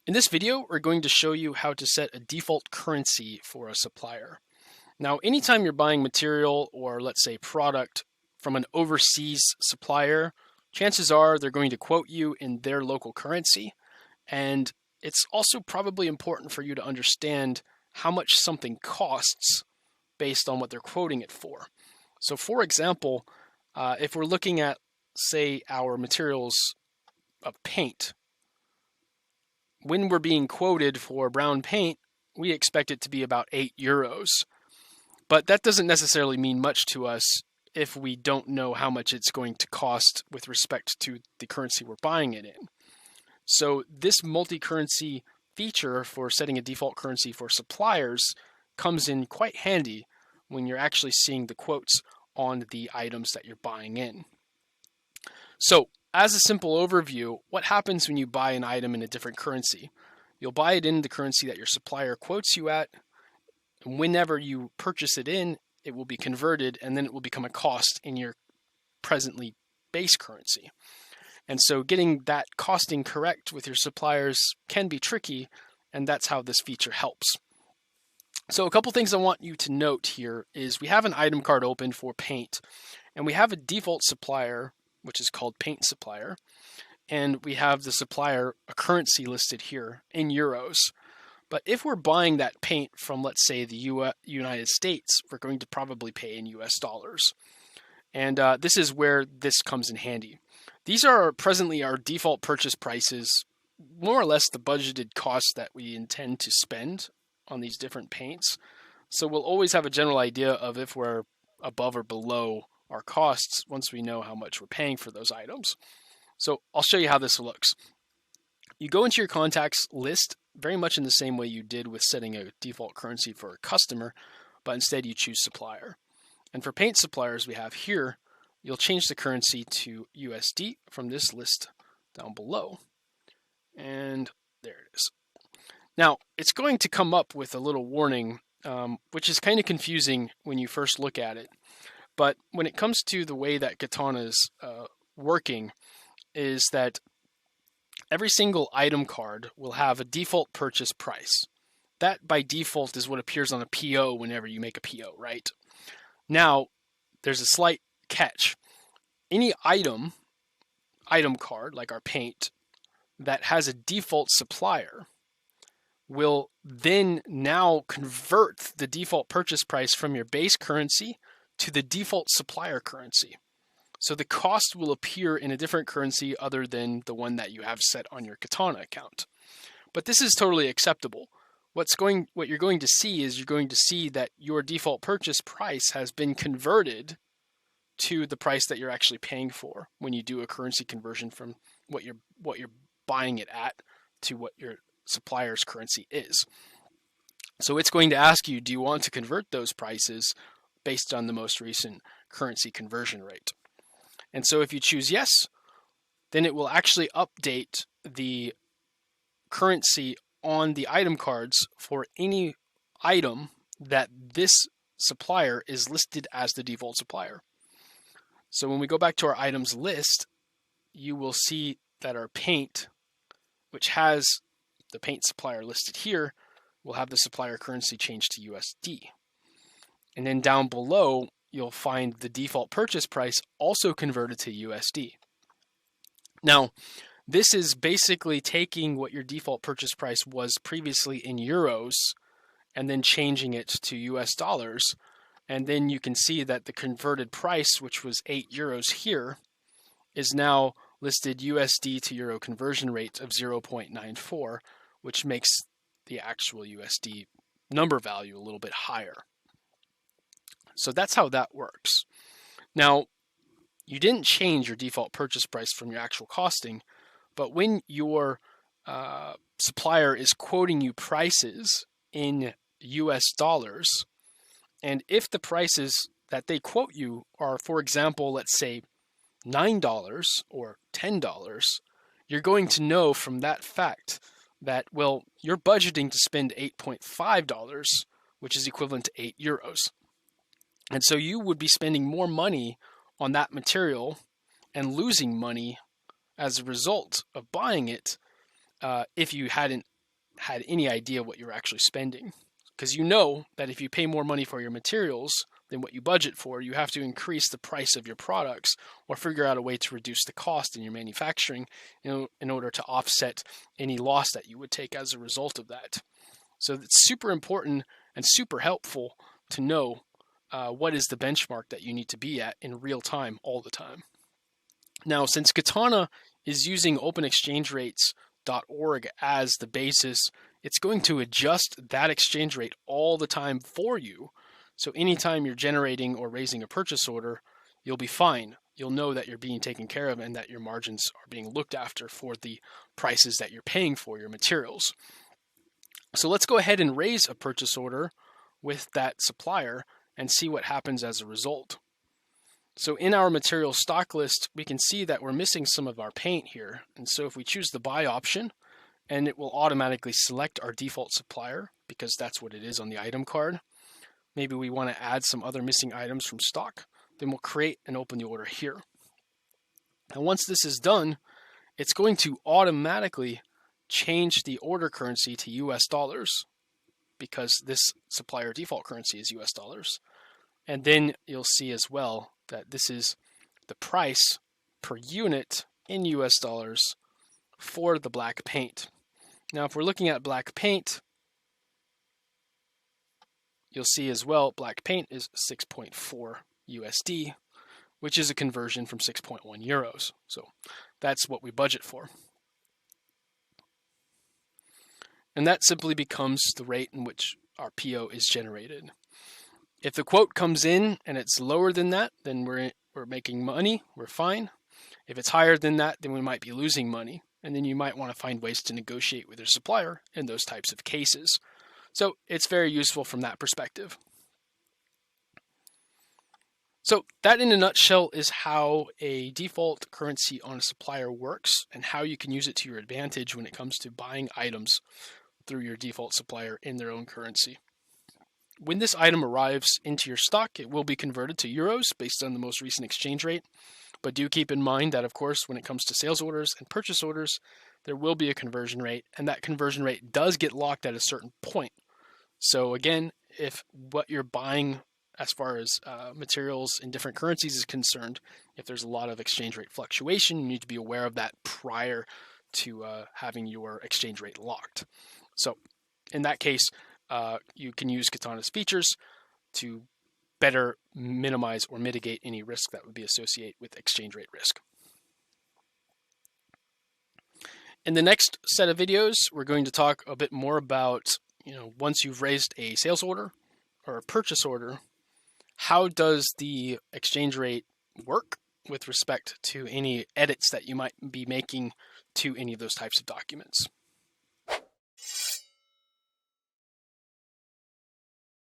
In this video, we're going to show you how to set a default currency for a supplier. Now, anytime you're buying material or let's say product from an overseas supplier, chances are they're going to quote you in their local currency. And it's also probably important for you to understand how much something costs based on what they're quoting it for. So for example, if we're looking at, say, our materials of paint, when we're being quoted for brown paint, we expect it to be about €8. But that doesn't necessarily mean much to us if we don't know how much it's going to cost with respect to the currency we're buying it in. So this multi-currency feature for setting a default currency for suppliers comes in quite handy when you're actually seeing the quotes on the items that you're buying in. So as a simple overview, what happens when you buy an item in a different currency? You'll buy it in the currency that your supplier quotes you at, and whenever you purchase it in, it will be converted, and then it will become a cost in your presently base currency. And so getting that costing correct with your suppliers can be tricky, and that's how this feature helps. So a couple things I want you to note here is we have an item card open for paint, and we have a default supplier, which is called paint supplier, and we have the supplier, a currency listed here in euros. But if we're buying that paint from, let's say, the United States, we're going to probably pay in US dollars. And this is where this comes in handy. These are presently our default purchase prices, more or less the budgeted costs that we intend to spend on these different paints. So we'll always have a general idea of if we're above or below our costs once we know how much we're paying for those items. So I'll show you how this looks. You go into your contacts list very much in the same way you did with setting a default currency for a customer, but instead you choose supplier. And for paint suppliers we have here, you'll change the currency to USD from this list down below. And there it is. Now, it's going to come up with a little warning, which is kind of confusing when you first look at it. But when it comes to the way that Katana is working, is that every single item card will have a default purchase price. That, by default, is what appears on a PO whenever you make a PO, right? Now, there's a slight catch. Any item card, like our paint, that has a default supplier will then now convert the default purchase price from your base currency to the default supplier currency. So the cost will appear in a different currency other than the one that you have set on your Katana account. But this is totally acceptable. What you're going to see is you're going to see that your default purchase price has been converted to the price that you're actually paying for when you do a currency conversion from what you're buying it at to what your supplier's currency is. So it's going to ask you, do you want to convert those prices based on the most recent currency conversion rate? And so if you choose yes, then it will actually update the currency on the item cards for any item that this supplier is listed as the default supplier. So when we go back to our items list, you will see that our paint, which has the paint supplier listed here, will have the supplier currency changed to USD. And then down below, you'll find the default purchase price also converted to USD. Now, this is basically taking what your default purchase price was previously in euros and then changing it to US dollars. And then you can see that the converted price, which was €8 here, is now listed USD to euro conversion rate of 0.94, which makes the actual USD number value a little bit higher. So that's how that works. Now, you didn't change your default purchase price from your actual costing, but when your supplier is quoting you prices in US dollars, and if the prices that they quote you are, for example, let's say $9 or $10, you're going to know from that fact that, well, you're budgeting to spend $8.5, which is equivalent to €8. And so you would be spending more money on that material and losing money as a result of buying it if you hadn't had any idea what you're actually spending. Because you know that if you pay more money for your materials than what you budget for, you have to increase the price of your products or figure out a way to reduce the cost in your manufacturing in order to offset any loss that you would take as a result of that. So it's super important and super helpful to know what is the benchmark that you need to be at in real time all the time. Now, since Katana is using openexchangerates.org as the basis, it's going to adjust that exchange rate all the time for you. So anytime you're generating or raising a purchase order, you'll be fine. You'll know that you're being taken care of and that your margins are being looked after for the prices that you're paying for your materials. So let's go ahead and raise a purchase order with that supplier and see what happens as a result. So in our material stock list, we can see that we're missing some of our paint here. And so if we choose the buy option, and it will automatically select our default supplier because that's what it is on the item card. Maybe we want to add some other missing items from stock, then we'll create and open the order here. And once this is done, it's going to automatically change the order currency to US dollars because this supplier default currency is US dollars. And then you'll see as well that this is the price per unit in US dollars for the black paint. Now, if we're looking at black paint, you'll see as well black paint is 6.4 USD, which is a conversion from 6.1 euros. So that's what we budget for. And that simply becomes the rate in which our PO is generated. If the quote comes in and it's lower than that, then we're making money, we're fine. If it's higher than that, then we might be losing money. And then you might want to find ways to negotiate with your supplier in those types of cases. So it's very useful from that perspective. So that in a nutshell is how a default currency on a supplier works and how you can use it to your advantage when it comes to buying items through your default supplier in their own currency. When this item arrives into your stock, it will be converted to euros based on the most recent exchange rate. But do keep in mind that, of course, when it comes to sales orders and purchase orders, there will be a conversion rate, and that conversion rate does get locked at a certain point. So again, if what you're buying as far as materials in different currencies is concerned, if there's a lot of exchange rate fluctuation, you need to be aware of that prior to having your exchange rate locked. So in that case, you can use Katana's features to better minimize or mitigate any risk that would be associated with exchange rate risk. In the next set of videos, we're going to talk a bit more about, once you've raised a sales order or a purchase order, how does the exchange rate work with respect to any edits that you might be making to any of those types of documents.